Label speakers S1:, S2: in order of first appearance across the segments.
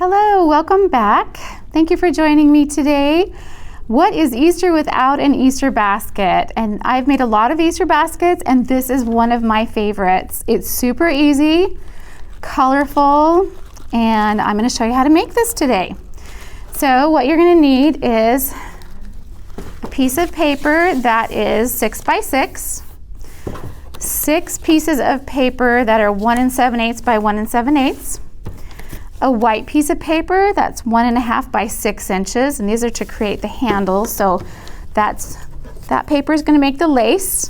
S1: Hello, welcome back. Thank you for joining me today. What is Easter without an Easter basket? And I've made a lot of Easter baskets, and this is one of my favorites. It's super easy, colorful, and I'm going to show you how to make this today. So what you're going to need is a piece of paper that is 6 by 6, 6 pieces of paper that are 1 7/8 by 1 7/8, a white piece of paper that's 1.5 by 6 inches, and these are to create the handles. So that paper is going to make the lace.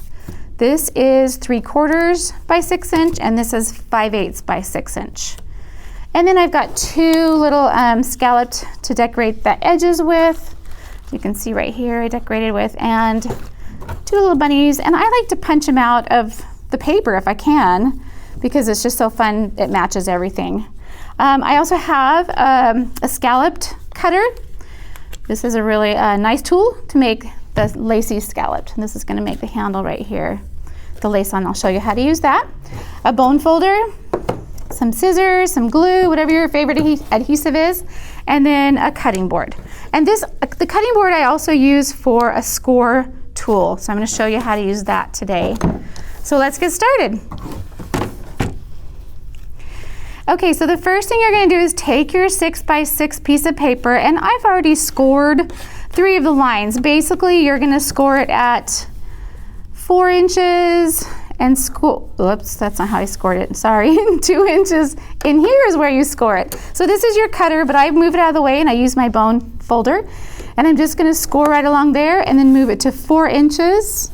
S1: This is 3/4 by 6 inch, and this is 5/8 by 6 inch. And then I've got 2 little scalloped to decorate the edges with. You can see right here I decorated with, and 2 little bunnies. And I like to punch them out of the paper if I can, because it's just so fun. It matches everything. I also have a scalloped cutter. This is a really nice tool to make the lacy scalloped. And this is going to make the handle right here, the lace on. I'll show you how to use that. A bone folder, some scissors, some glue, whatever your favorite adhesive is, and then a cutting board. And the cutting board I also use for a score tool. So I'm going to show you how to use that today. So let's get started. Okay, so the first thing you're going to do is take your 6 by 6 piece of paper, and I've already scored 3 of the lines. Basically, you're going to score it at 4 inches and oops, that's not how I scored it, sorry, 2 inches. In here is where you score it. So this is your cutter, but I move it out of the way and I use my bone folder, and I'm just going to score right along there and then move it to 4 inches.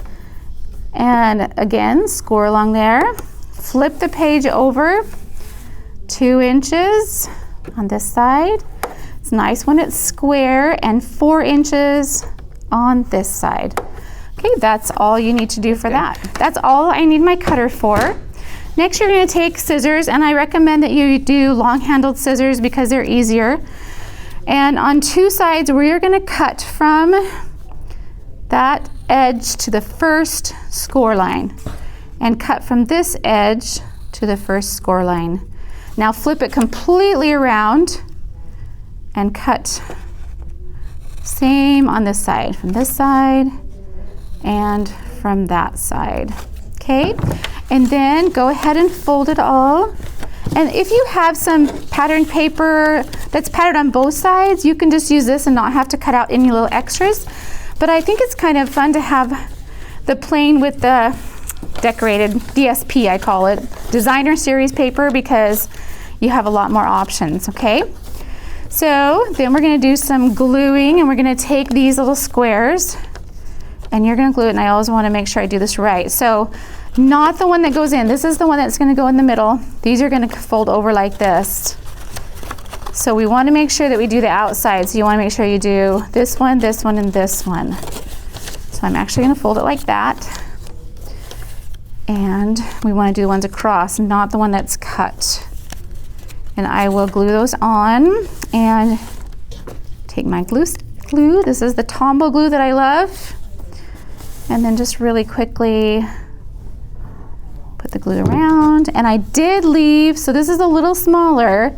S1: And again, score along there. Flip the page over 2 inches on this side. It's nice when it's square, and 4 inches on this side. Okay, that's all you need to do for that. That's all I need my cutter for. Next, you're going to take scissors, and I recommend that you do long-handled scissors because they're easier. And on 2 sides, we're going to cut from that edge to the first score line, and cut from this edge to the first score line. Now flip it completely around and cut same on this side, from this side and from that side. Okay, and then go ahead and fold it all. And if you have some patterned paper that's patterned on both sides, you can just use this and not have to cut out any little extras. But I think it's kind of fun to have the plain with the decorated DSP, I call it, designer series paper, because you have a lot more options. Okay, so then we're going to do some gluing, and we're going to take these little squares and you're going to glue it. And I always want to make sure I do this right. So not the one that goes in, this is the one that's going to go in the middle. These are going to fold over like this. So we want to make sure that we do the outside. So you want to make sure you do this one, and this one. So I'm actually going to fold it like that. And we want to do the ones across, not the one that's cut. And I will glue those on and take my glue. This is the Tombow glue that I love. And then just really quickly put the glue around. And I did leave, so this is a little smaller,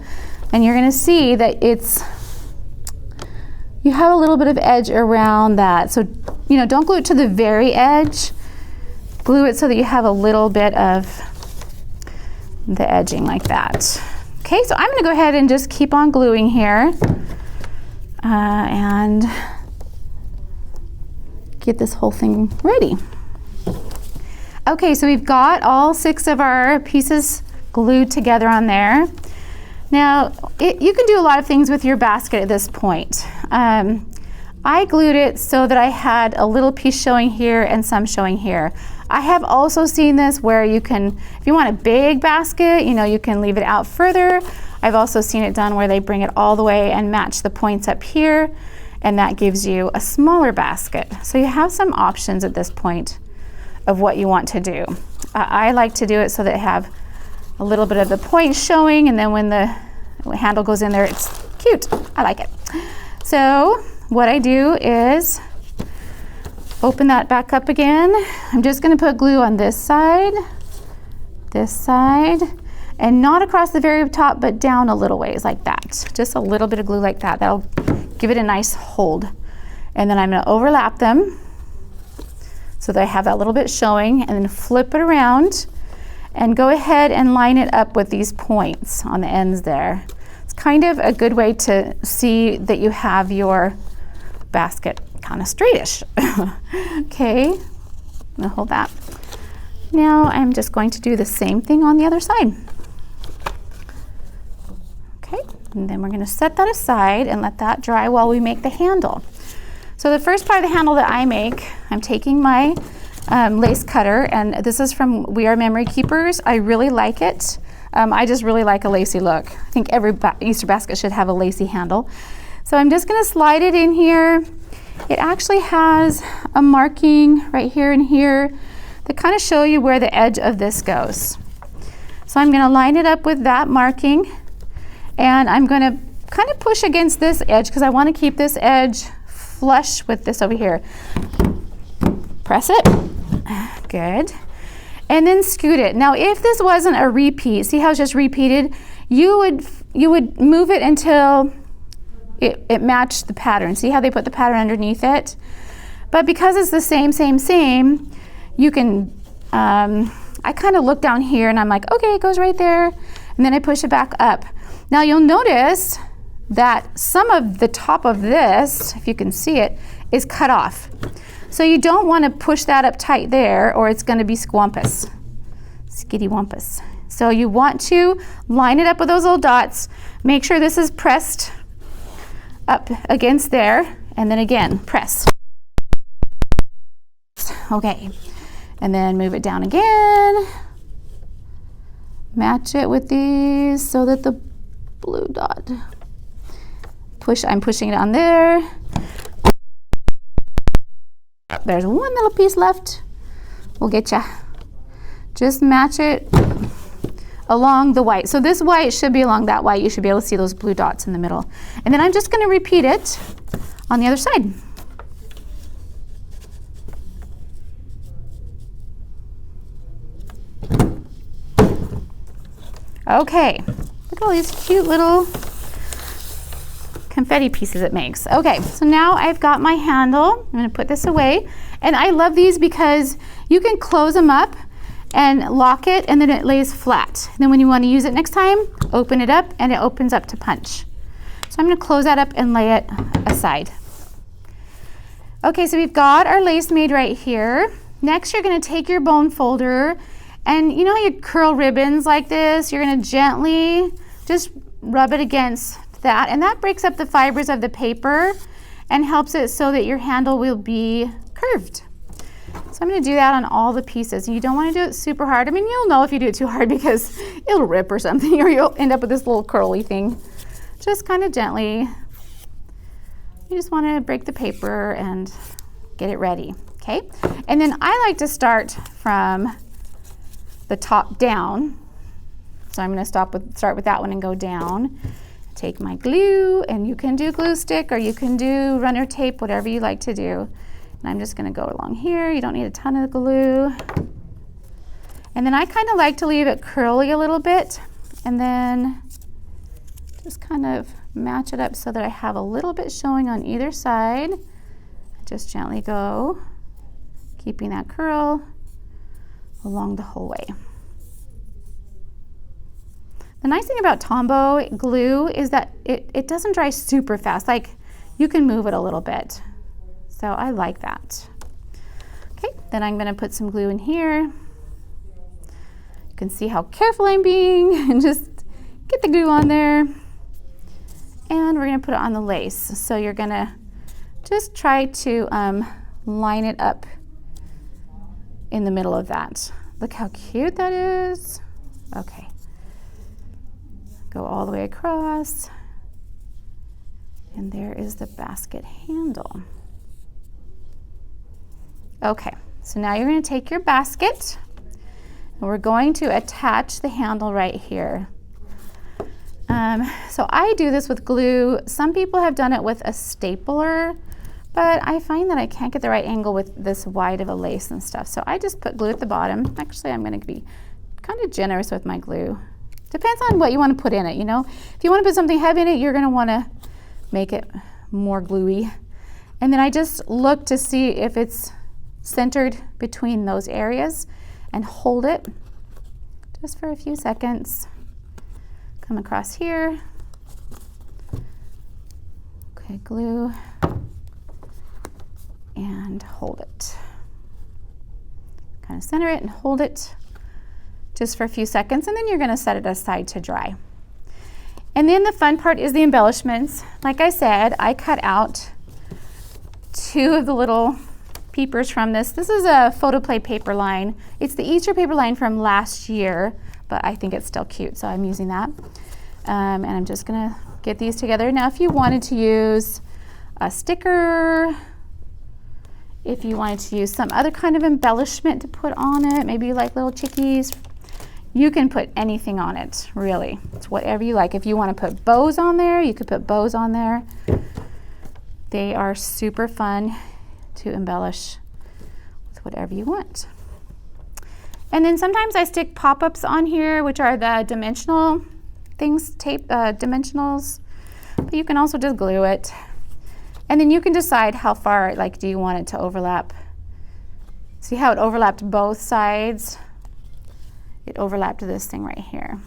S1: and you're going to see that you have a little bit of edge around that. So, you know, don't glue it to the very edge. Glue it so that you have a little bit of the edging like that. Okay, so I'm going to go ahead and just keep on gluing here and get this whole thing ready. Okay, so we've got all 6 of our pieces glued together on there. Now, you can do a lot of things with your basket at this point. I glued it so that I had a little piece showing here and some showing here. I have also seen this where you can, if you want a big basket, you know, you can leave it out further. I've also seen it done where they bring it all the way and match the points up here, and that gives you a smaller basket. So you have some options at this point of what you want to do. I like to do it so that I have a little bit of the points showing, and then when the handle goes in there, it's cute. I like it. So what I do is open that back up again. I'm just going to put glue on this side, and not across the very top, but down a little ways like that. Just a little bit of glue like that. That'll give it a nice hold. And then I'm going to overlap them so that I have that little bit showing, and then flip it around and go ahead and line it up with these points on the ends there. It's kind of a good way to see that you have your basket kind of straightish. Okay, I'm gonna hold that. Now I'm just going to do the same thing on the other side. Okay, and then we're gonna set that aside and let that dry while we make the handle. So the first part of the handle that I make, I'm taking my lace cutter, and this is from We Are Memory Keepers. I really like it. I just really like a lacy look. I think every Easter basket should have a lacy handle. So I'm just gonna slide it in here. It actually has a marking right here and here that kind of show you where the edge of this goes. So I'm gonna line it up with that marking, and I'm gonna kind of push against this edge because I wanna keep this edge flush with this over here. Press it, good. And then scoot it. Now if this wasn't a repeat, see how it's just repeated? You would move it until it matched the pattern. See how they put the pattern underneath it? But because it's the same, you can, I kind of look down here and I'm like, okay, it goes right there. And then I push it back up. Now you'll notice that some of the top of this, if you can see it, is cut off. So you don't want to push that up tight there or it's going to be squampus, skitty-wampus. So you want to line it up with those little dots. Make sure this is pressed up against there, and then again, press. Okay, and then move it down again. Match it with these so that the blue dot, I'm pushing it on there. There's one little piece left. We'll get ya. Just match it along the white. So this white should be along that white. You should be able to see those blue dots in the middle. And then I'm just going to repeat it on the other side. Okay, look at all these cute little confetti pieces it makes. Okay, so now I've got my handle. I'm going to put this away. And I love these because you can close them up and lock it, and then it lays flat. And then when you want to use it next time, open it up and it opens up to punch. So I'm going to close that up and lay it aside. Okay, so we've got our lace made right here. Next, you're going to take your bone folder, and you know how you curl ribbons like this? You're going to gently just rub it against that, and that breaks up the fibers of the paper and helps it so that your handle will be curved. So I'm going to do that on all the pieces. You don't want to do it super hard. I mean, you'll know if you do it too hard because it'll rip or something, or you'll end up with this little curly thing. Just kind of gently. You just want to break the paper and get it ready, okay? And then I like to start from the top down. So I'm going to start with that one and go down. Take my glue, and you can do glue stick or you can do runner tape, whatever you like to do. And I'm just going to go along here. You don't need a ton of glue. And then I kind of like to leave it curly a little bit, and then just kind of match it up so that I have a little bit showing on either side. Just gently go, keeping that curl along the whole way. The nice thing about Tombow glue is that it doesn't dry super fast. Like, you can move it a little bit. So I like that. Okay, then I'm going to put some glue in here. You can see how careful I'm being, and just get the glue on there. And we're going to put it on the lace. So you're going to just try to line it up in the middle of that. Look how cute that is. Okay. Go all the way across, and there is the basket handle. Okay, so now you're going to take your basket, and we're going to attach the handle right here. So I do this with glue. Some people have done it with a stapler, but I find that I can't get the right angle with this wide of a lace and stuff. So I just put glue at the bottom. Actually, I'm going to be kind of generous with my glue. Depends on what you want to put in it, you know. If you want to put something heavy in it, you're going to want to make it more gluey. And then I just look to see if it's centered between those areas and hold it just for a few seconds. Come across here. Okay, glue and hold it. Kind of center it and hold it just for a few seconds, and then you're going to set it aside to dry. And then the fun part is the embellishments. Like I said, I cut out 2 of the little peepers from this. This is a photoplay paper line. It's the Easter paper line from last year, but I think it's still cute, so I'm using that. And I'm just going to get these together. Now, if you wanted to use a sticker, if you wanted to use some other kind of embellishment to put on it, maybe you like little chickies, you can put anything on it, really. It's whatever you like. If you want to put bows on there, you could put bows on there. They are super fun to embellish with whatever you want. And then sometimes I stick pop-ups on here, which are the dimensional things, dimensionals, but you can also just glue it. And then you can decide how far, like, do you want it to overlap? See how it overlapped both sides? It overlapped this thing right here.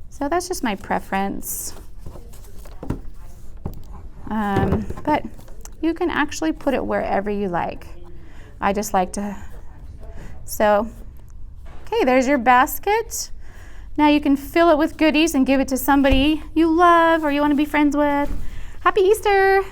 S1: So that's just my preference. But you can actually put it wherever you like. I just like to. So, okay, there's your basket. Now you can fill it with goodies and give it to somebody you love or you want to be friends with. Happy Easter!